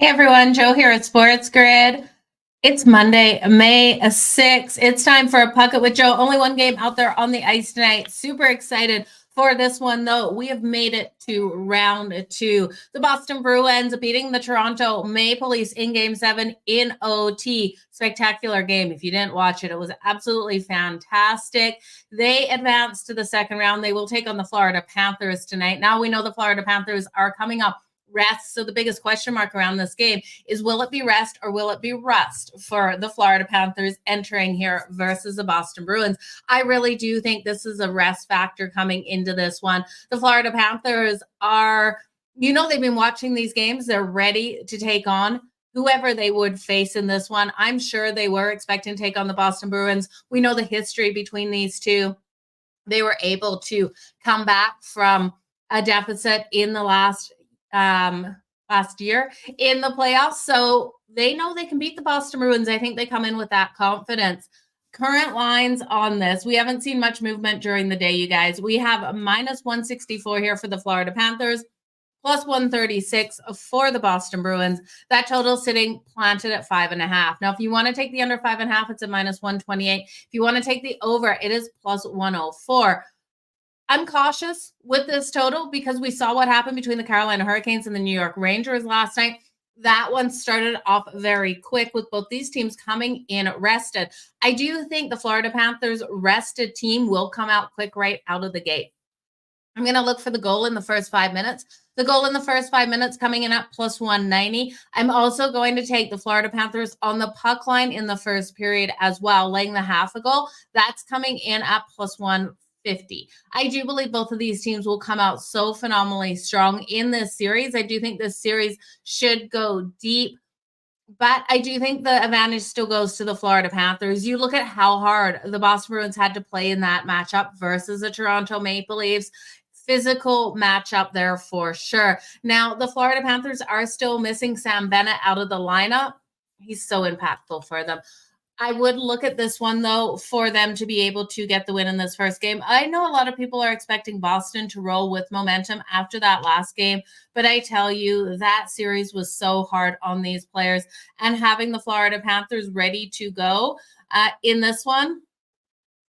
Hey everyone, Jo here at SportsGrid. It's Monday, May 6th. It's time for a Puck It with Jo. Only one game out there on the ice tonight. Super excited for this one, though. We have made it to round 2. The Boston Bruins beating the Toronto Maple Leafs in Game 7 in OT. Spectacular game. If you didn't watch it, it was absolutely fantastic. They advanced to the second round. They will take on the Florida Panthers tonight. Now we know the Florida Panthers are coming up rest. So the biggest question mark around this game is, will it be rest or will it be rust for the Florida Panthers entering here versus the Boston Bruins? I really do think this is a rest factor coming into this one. The Florida Panthers are, they've been watching these games. They're ready to take on whoever they would face in this one. I'm sure they were expecting to take on the Boston Bruins. We know the history between these two. They were able to come back from a deficit in the last year in the playoffs. So they know they can beat the Boston Bruins. I think they come in with that confidence. Current lines on this, we haven't seen much movement during the day, you guys. We have a minus 164 here for the Florida Panthers, plus 136 for the Boston Bruins. That total sitting planted at 5.5. Now, if you want to take the under 5.5, it's a minus 128. If you want to take the over, it is plus 104. I'm cautious with this total because we saw what happened between the Carolina Hurricanes and the New York Rangers last night. That one started off very quick with both these teams coming in rested. I do think the Florida Panthers rested team will come out quick right out of the gate. I'm going to look for the goal in the first 5 minutes. The goal in the first 5 minutes coming in at plus 190. I'm also going to take the Florida Panthers on the puck line in the first period as well, laying the half a goal. That's coming in at plus 150. I do believe both of these teams will come out so phenomenally strong in this series. I do think this series should go deep, but I do think the advantage still goes to the Florida Panthers. You look at how hard the Boston Bruins had to play in that matchup versus the Toronto Maple Leafs. Physical matchup there for sure. Now, the Florida Panthers are still missing Sam Bennett out of the lineup. He's so impactful for them. I would look at this one, though, for them to be able to get the win in this first game. I know a lot of people are expecting Boston to roll with momentum after that last game, but I tell you, that series was so hard on these players. And having the Florida Panthers ready to go in this one,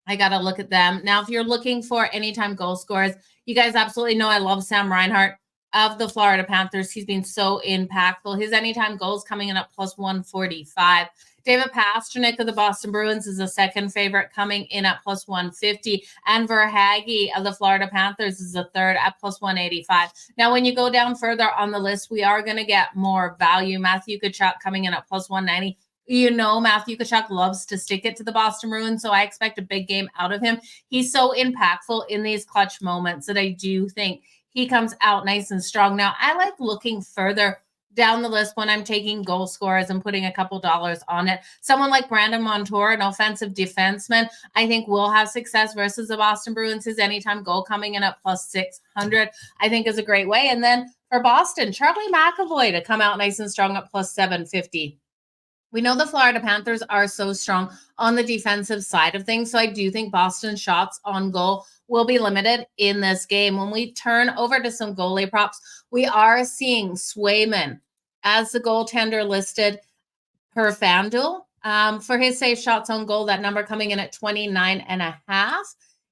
I got to look at them. Now, if you're looking for anytime goal scorers, you guys absolutely know I love Sam Reinhart of the Florida Panthers. He's been so impactful. His anytime goals coming in at plus 145. David Pastrnak of the Boston Bruins is a second favorite, coming in at plus 150. And Verhaeghe of the Florida Panthers is a third at plus 185. Now, when you go down further on the list, we are going to get more value. Matthew Tkachuk coming in at plus 190. Matthew Tkachuk loves to stick it to the Boston Bruins, so I expect a big game out of him. He's so impactful in these clutch moments that I do think he comes out nice and strong. Now, I like looking further down the list when I'm taking goal scorers and putting a couple dollars on it. Someone like Brandon Montour, an offensive defenseman, I think will have success versus the Boston Bruins. His anytime goal coming in at plus 600, I think is a great way. And then for Boston, Charlie McAvoy to come out nice and strong at plus 750. We know the Florida Panthers are so strong on the defensive side of things, so I do think Boston's shots on goal will be limited in this game. When we turn over to some goalie props, we are seeing Swayman as the goaltender listed per FanDuel for his safe shots on goal. That number coming in at 29.5.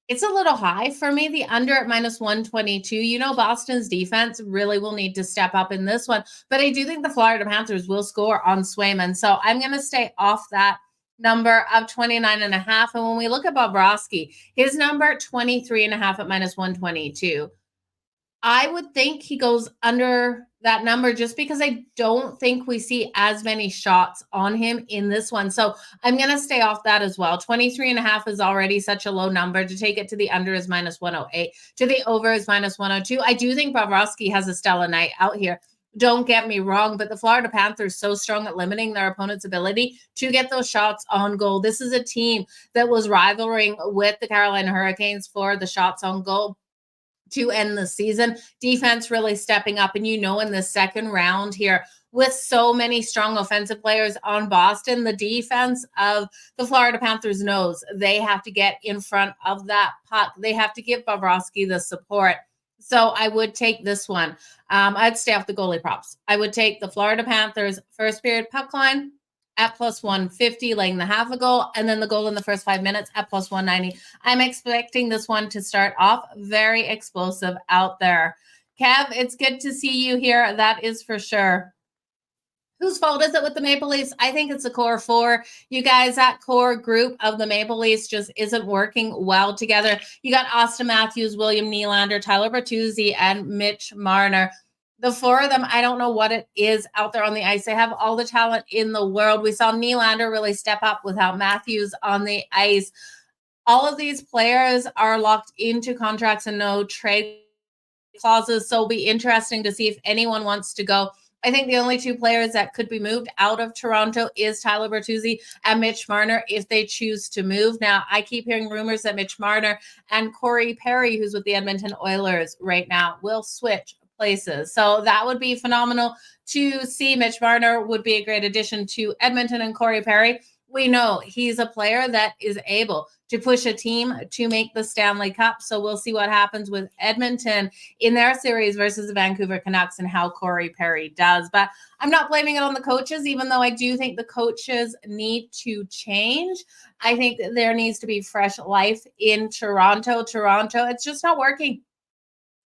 It's a little high for me. The under at minus 122. Boston's defense really will need to step up in this one. But I do think the Florida Panthers will score on Swayman. So I'm going to stay off that number of 29.5. And when we look at Bobrovsky, his number 23.5 at minus 122. I would think he goes under that number just because I don't think we see as many shots on him in this one. So I'm going to stay off that as well. 23.5 is already such a low number. To take it to the under is minus 108. To the over is minus 102. I do think Bobrovsky has a stellar night out here. Don't get me wrong, but the Florida Panthers so strong at limiting their opponent's ability to get those shots on goal. This is a team that was rivaling with the Carolina Hurricanes for the shots on goal to end the season. Defense really stepping up. And in the second round here, with so many strong offensive players on Boston, the defense of the Florida Panthers knows they have to get in front of that puck. They have to give Bobrovsky the support. So I would take this one. I'd stay off the goalie props. I would take the Florida Panthers first period puck line at plus 150, laying the half a goal, and then the goal in the first 5 minutes at plus 190. I'm expecting this one to start off very explosive out there. Kev, it's good to see you here. That is for sure. Whose fault is it with the Maple Leafs? I think it's the core four. You guys, that core group of the Maple Leafs just isn't working well together. You got Austin Matthews, William Nylander, Tyler Bertuzzi, and Mitch Marner. The four of them, I don't know what it is out there on the ice. They have all the talent in the world. We saw Nylander really step up without Matthews on the ice. All of these players are locked into contracts and no trade clauses, so it'll be interesting to see if anyone wants to go. I think the only two players that could be moved out of Toronto is Tyler Bertuzzi and Mitch Marner if they choose to move. Now, I keep hearing rumors that Mitch Marner and Corey Perry, who's with the Edmonton Oilers right now, will switch places. So that would be phenomenal to see. Mitch Marner would be a great addition to Edmonton, and Corey Perry, we know he's a player that is able to push a team to make the Stanley Cup. So we'll see what happens with Edmonton in their series versus the Vancouver Canucks and how Corey Perry does. But I'm not blaming it on the coaches, even though I do think the coaches need to change. I think that there needs to be fresh life in Toronto. It's just not working.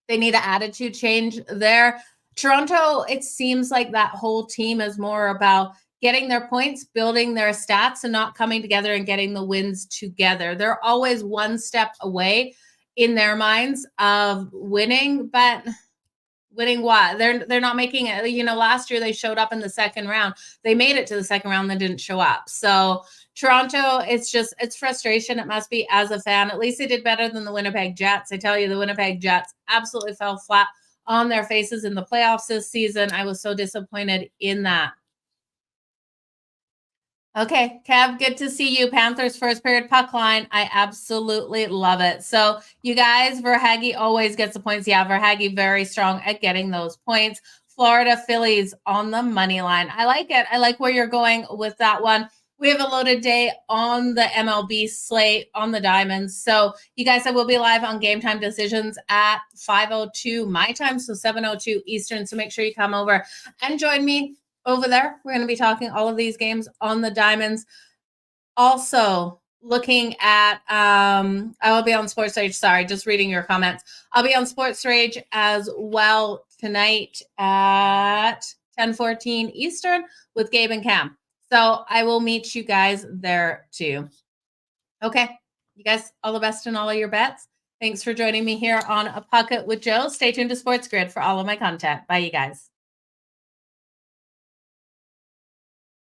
They need an attitude change there. Toronto, it seems like that whole team is more about getting their points, building their stats, and not coming together and getting the wins together. They're always one step away in their minds of winning, but winning what? They're not making it. You know, last year they showed up in the second round. They made it to the second round, then didn't show up. So Toronto, it's frustration. It must be as a fan. At least they did better than the Winnipeg Jets. I tell you, the Winnipeg Jets absolutely fell flat on their faces in the playoffs this season. I was so disappointed in that. Okay, Kev, good to see you. Panthers first period puck line. I absolutely love it. So you guys, Verhaeghe always gets the points. Yeah, Verhaeghe very strong at getting those points. Florida Phillies on the money line. I like it. I like where you're going with that one. We have a loaded day on the MLB slate on the Diamonds. So you guys, I will be live on Game Time Decisions at 5:02 my time, so 7:02 Eastern. So make sure you come over and join me over there. We're going to be talking all of these games on the Diamonds. Also, looking at, I will be on Sports Rage. Sorry, just reading your comments. I'll be on Sports Rage as well tonight at 10:14 Eastern with Gabe and Cam. So I will meet you guys there too. Okay, you guys, all the best in all of your bets. Thanks for joining me here on A Pocket with Jo. Stay tuned to SportsGrid for all of my content. Bye, you guys.